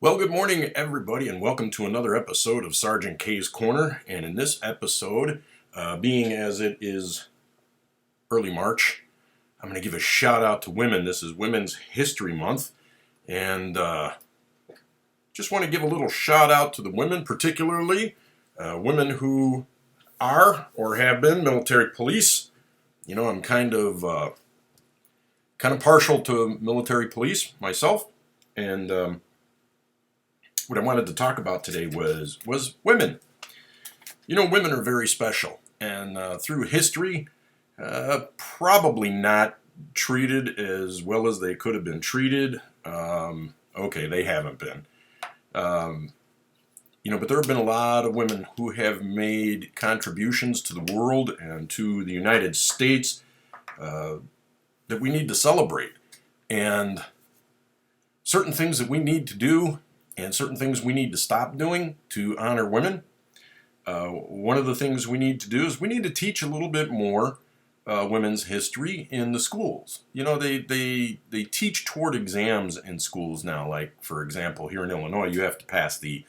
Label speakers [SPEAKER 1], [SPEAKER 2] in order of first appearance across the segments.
[SPEAKER 1] Well, good morning, everybody, and welcome to another episode of Sergeant K's Corner. And in this episode, being as it is early March, I'm going to give a shout out to women. This is Women's History Month, and just want to give a little shout out to the women, particularly women who are or have been military police. You know, I'm kind of partial to military police myself, and what I wanted to talk about today was women. You know, women are very special, and through history, probably not treated as well as they could have been treated. Okay, they haven't been. But there have been a lot of women who have made contributions to the world and to the United States that we need to celebrate. And certain things that we need to do and certain things we need to stop doing to honor women. One of the things we need to do is we need to teach a little bit more women's history in the schools. You know, they teach toward exams in schools now. Like, for example, here in Illinois, you have to pass the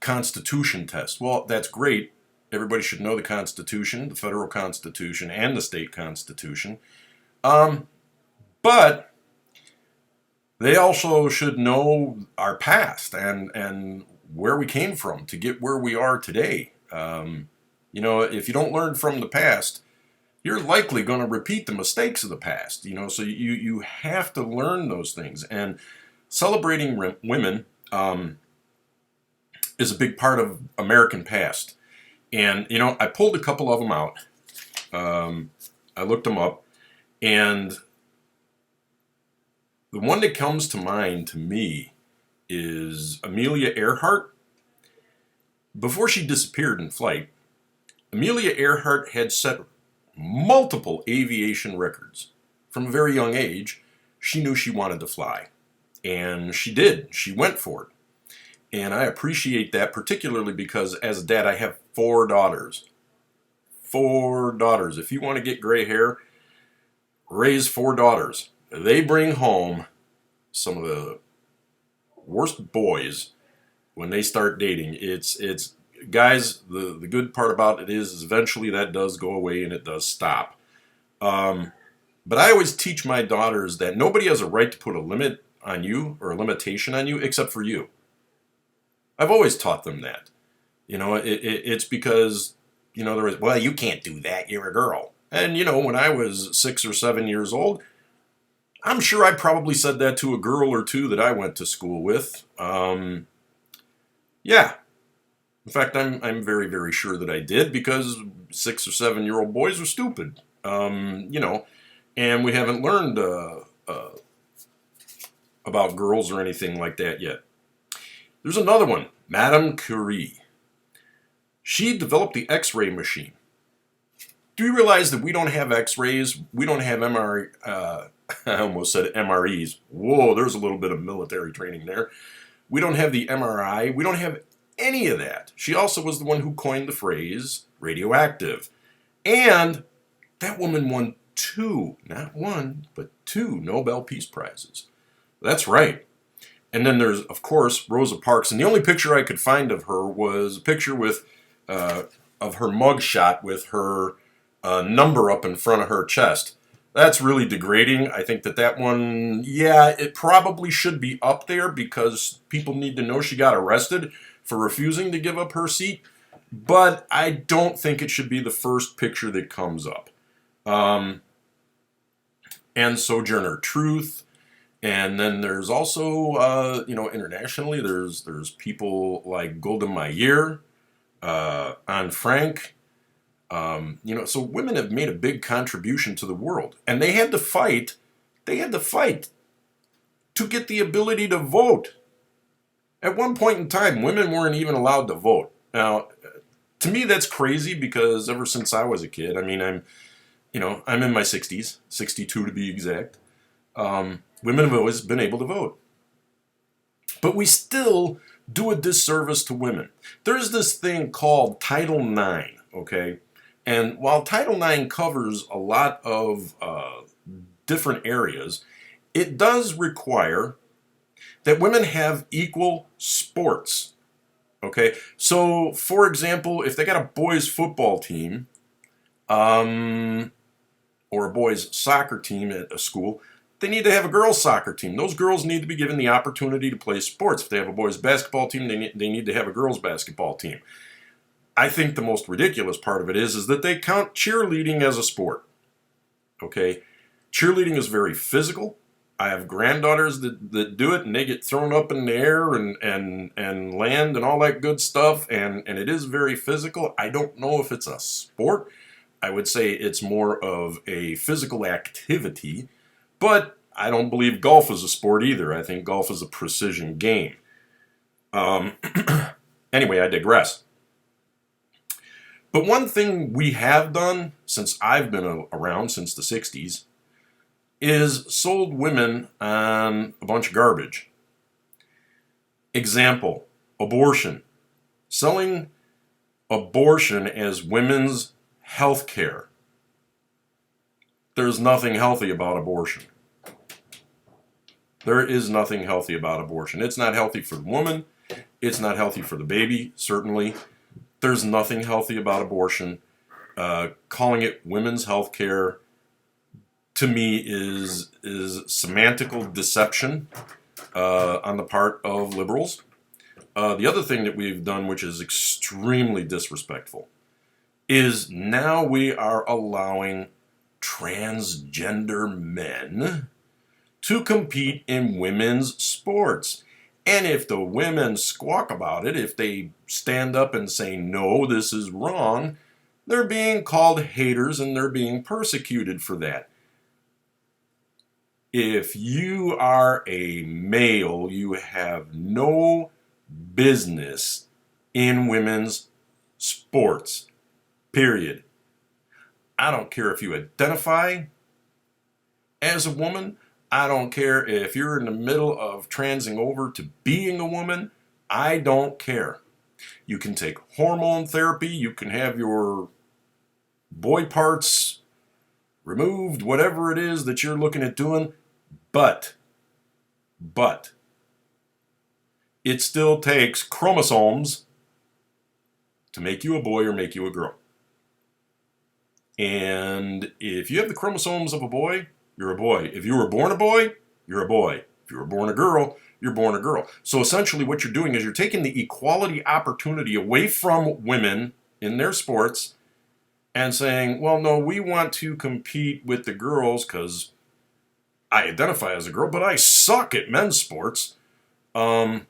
[SPEAKER 1] Constitution test. Well, that's great. Everybody should know the Constitution, the federal Constitution, and the state Constitution. But they also should know our past and where we came from to get where we are today. If you don't learn from the past, you're likely going to repeat the mistakes of the past. So you have to learn those things. And celebrating women is a big part of American past. And, I pulled a couple of them out. I looked them up, and the one that comes to mind to me is Amelia Earhart. Before she disappeared in flight, Amelia Earhart had set multiple aviation records. From a very young age, she knew she wanted to fly. And she did. She went for it. And I appreciate that, particularly because as a dad, I have 4 daughters. 4 daughters. If you want to get gray hair, raise 4 daughters. They bring home some of the worst boys when they start dating. It's guys, the good part about it is eventually that does go away and it does stop. But I always teach my daughters that nobody has a right to put a limit on you or a limitation on you except for you. I've always taught them that. It's because, there is, well, you can't do that, you're a girl. And, when I was 6 or 7 years old, I'm sure I probably said that to a girl or two that I went to school with. Yeah. In fact, I'm very, very sure that I did, because 6 or 7-year-old boys are stupid. And we haven't learned about girls or anything like that yet. There's another one, Madame Curie. She developed the X-ray machine. Do you realize that we don't have X-rays? We don't have I almost said MREs. Whoa, there's a little bit of military training there. We don't have the MRI. We don't have any of that. She also was the one who coined the phrase radioactive. And that woman won 2, not 1, but 2 Nobel Peace Prizes. That's right. And then there's, of course, Rosa Parks. And the only picture I could find of her was a picture with of her mugshot with her number up in front of her chest. That's really degrading. I think that one, yeah, it probably should be up there because people need to know she got arrested for refusing to give up her seat. But I don't think it should be the first picture that comes up. And Sojourner Truth. And then there's also, internationally, there's people like Golda Meir, Anne Frank. So women have made a big contribution to the world, and they had to fight. They had to fight to get the ability to vote. At one point in time, women weren't even allowed to vote. Now, to me, that's crazy because ever since I was a kid, I'm in my 60s, 62 to be exact. Women have always been able to vote. But we still do a disservice to women. There's this thing called Title IX, okay? And while Title IX covers a lot of different areas, it does require that women have equal sports. Okay, so for example, if they got a boys football team, or a boys soccer team at a school, they need to have a girls soccer team. Those girls need to be given the opportunity to play sports. If they have a boys basketball team, they need to have a girls basketball team. I think the most ridiculous part of it is that they count cheerleading as a sport. Okay, cheerleading is very physical. I have granddaughters that do it, and they get thrown up in the air and land and all that good stuff, and it is very physical. I don't know if it's a sport. I would say it's more of a physical activity, but I don't believe golf is a sport either. I think golf is a precision game. Anyway, I digress. But one thing we have done since I've been around, since the 60s, is sold women on a bunch of garbage. Example, abortion. Selling abortion as women's health care. There's nothing healthy about abortion. There is nothing healthy about abortion. It's not healthy for the woman. It's not healthy for the baby, certainly. There's nothing healthy about abortion. Calling it women's health care, to me, is semantical deception on the part of liberals. The other thing that we've done, which is extremely disrespectful, is now we are allowing transgender men to compete in women's sports. And if the women squawk about it, if they stand up and say, no, this is wrong, they're being called haters and they're being persecuted for that. If you are a male, you have no business in women's sports. Period. I don't care if you identify as a woman. I don't care if you're in the middle of transing over to being a woman. I don't care. You can take hormone therapy. You can have your boy parts removed, whatever it is that you're looking at doing. But it still takes chromosomes to make you a boy or make you a girl. And if you have the chromosomes of a boy, you're a boy. If you were born a boy, you're a boy. If you were born a girl, you're born a girl. So essentially what you're doing is you're taking the equality opportunity away from women in their sports and saying, well, no, we want to compete with the girls because I identify as a girl, but I suck at men's sports. I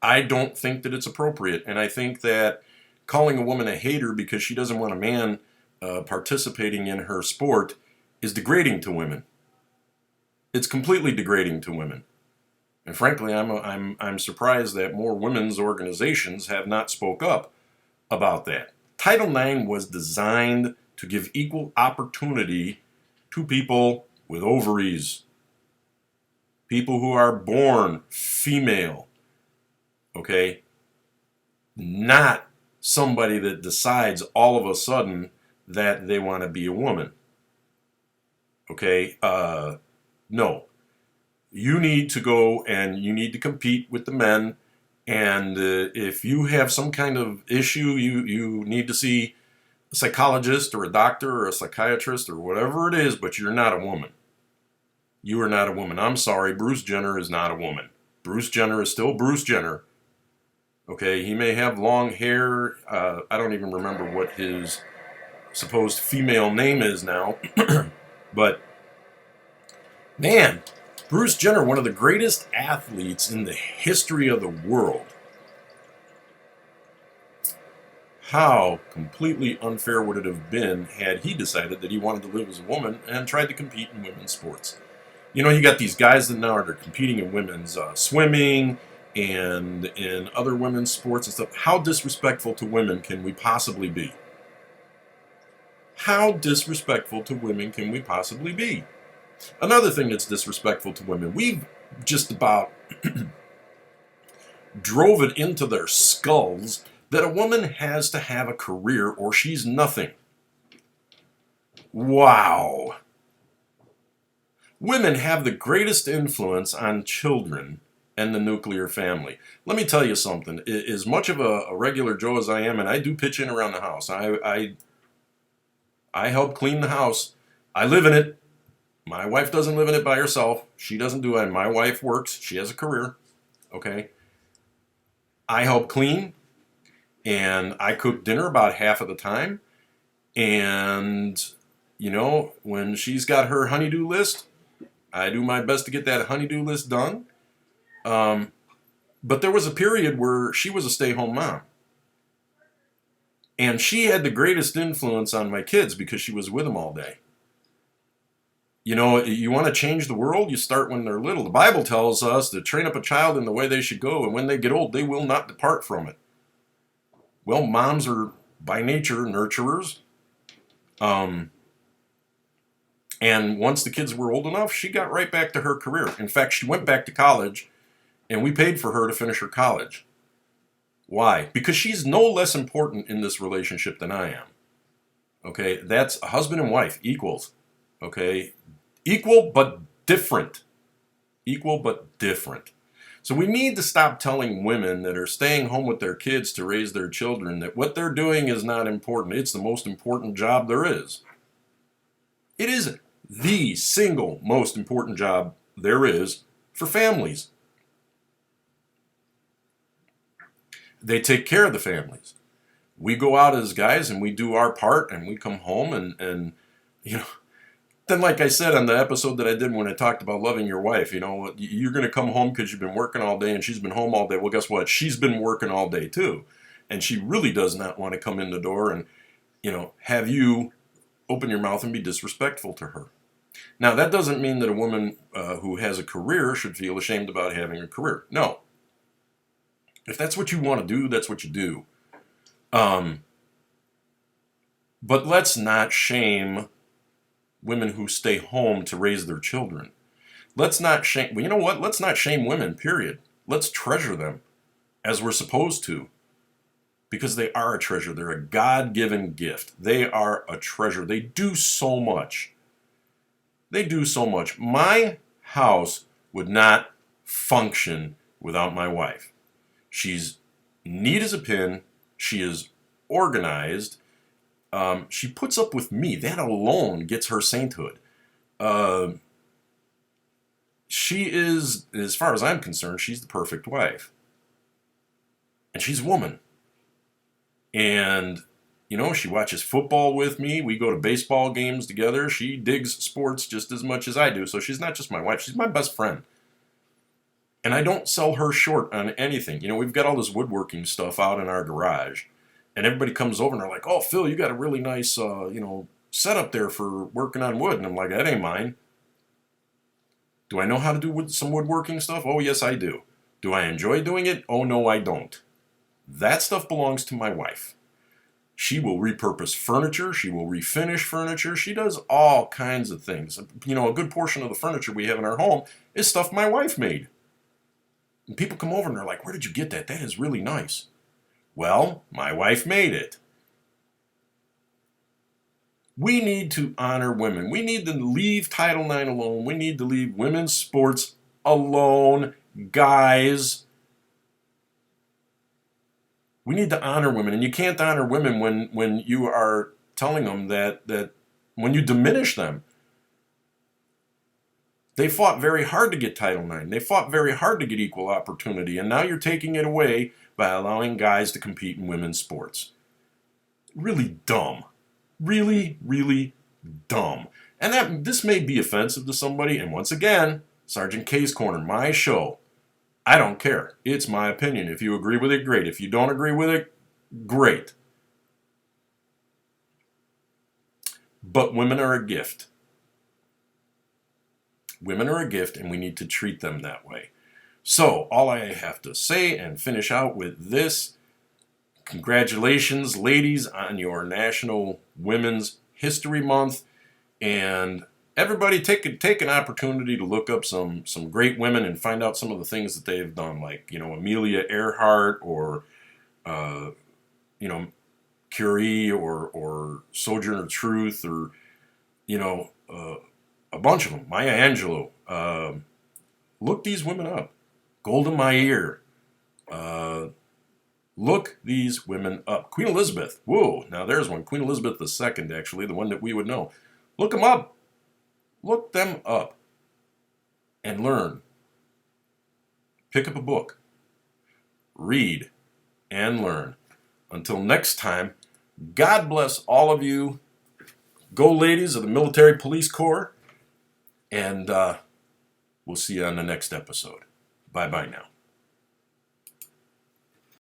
[SPEAKER 1] don't think that it's appropriate. And I think that calling a woman a hater because she doesn't want a man participating in her sport is degrading to women. It's completely degrading to women. And frankly, I'm surprised that more women's organizations have not spoke up about that. Title IX was designed to give equal opportunity to people with ovaries, people who are born female, okay? Not somebody that decides all of a sudden that they want to be a woman, okay? No. You need to go and you need to compete with the men, and if you have some kind of issue, you need to see a psychologist or a doctor or a psychiatrist or whatever it is, but you're not a woman. You are not a woman. I'm sorry, Bruce Jenner is not a woman. Bruce Jenner is still Bruce Jenner. Okay, he may have long hair. I don't even remember what his supposed female name is now. But, man, Bruce Jenner, one of the greatest athletes in the history of the world. How completely unfair would it have been had he decided that he wanted to live as a woman and tried to compete in women's sports? You know, you got these guys that now are competing in women's swimming and in other women's sports and stuff. How disrespectful to women can we possibly be? How disrespectful to women can we possibly be? Another thing that's disrespectful to women, we've just about drove it into their skulls that a woman has to have a career or she's nothing. Wow. Women have the greatest influence on children and the nuclear family. Let me tell you something. As much of a regular Joe as I am, and I do pitch in around the house. I help clean the house. I live in it. My wife doesn't live in it by herself. She doesn't do it. My wife works. She has a career. Okay. I help clean, and I cook dinner about half of the time. And, when she's got her honey-do list, I do my best to get that honey-do list done. But there was a period where she was a stay-home mom. And she had the greatest influence on my kids because she was with them all day. You want to change the world, you start when they're little. The Bible tells us to train up a child in the way they should go, and when they get old, they will not depart from it. Well, moms are by nature nurturers. And once the kids were old enough, she got right back to her career. In fact, she went back to college, and we paid for her to finish her college. Why? Because she's no less important in this relationship than I am. Okay, that's a husband and wife, equals. Okay, equal but different. Equal but different. So we need to stop telling women that are staying home with their kids to raise their children that what they're doing is not important. It's the most important job there is. It is the single most important job there is for families. They take care of the families. We go out as guys and we do our part and we come home and then like I said on the episode that I did when I talked about loving your wife, you're going to come home because you've been working all day and she's been home all day. Well, guess what? She's been working all day too. And she really does not want to come in the door and, have you open your mouth and be disrespectful to her. Now, that doesn't mean that a woman who has a career should feel ashamed about having a career. No. If that's what you want to do, that's what you do. But let's not shame women who stay home to raise their children. Let's not shame, well, you know what? Let's not shame women, period. Let's treasure them as we're supposed to. Because they are a treasure. They're a God-given gift. They are a treasure. They do so much. They do so much. My house would not function without my wife. She's neat as a pin. She is organized. She puts up with me. That alone gets her sainthood. She is, as far as I'm concerned, she's the perfect wife. And she's a woman. And, she watches football with me. We go to baseball games together. She digs sports just as much as I do. So she's not just my wife. She's my best friend. And I don't sell her short on anything. We've got all this woodworking stuff out in our garage. And everybody comes over and they're like, oh, Phil, you got a really nice, setup there for working on wood. And I'm like, that ain't mine. Do I know how to do some woodworking stuff? Oh, yes, I do. Do I enjoy doing it? Oh, no, I don't. That stuff belongs to my wife. She will repurpose furniture. She will refinish furniture. She does all kinds of things. A good portion of the furniture we have in our home is stuff my wife made. And people come over and they're like, where did you get that? That is really nice. Well, my wife made it. We need to honor women. We need to leave Title IX alone. We need to leave women's sports alone. Guys, we need to honor women. And you can't honor women when you are telling them that when you diminish them. They fought very hard to get Title IX. They fought very hard to get equal opportunity. And now you're taking it away by allowing guys to compete in women's sports. Really dumb. Really, really dumb. And this may be offensive to somebody. And once again, Sergeant K's Corner, my show. I don't care. It's my opinion. If you agree with it, great. If you don't agree with it, great. But women are a gift. Women are a gift, and we need to treat them that way. So, all I have to say and finish out with this, congratulations, ladies, on your National Women's History Month. And everybody take an opportunity to look up some great women and find out some of the things that they've done, like, Amelia Earhart or, Curie or Sojourner Truth or, A bunch of them. Maya Angelou. Look these women up. Golda Meir. Look these women up. Queen Elizabeth. Whoa, now there's one. Queen Elizabeth II, actually, the one that we would know. Look them up. Look them up. And learn. Pick up a book. Read and learn. Until next time, God bless all of you. Go ladies of the Military Police Corps. And we'll see you on the next episode. Bye-bye now.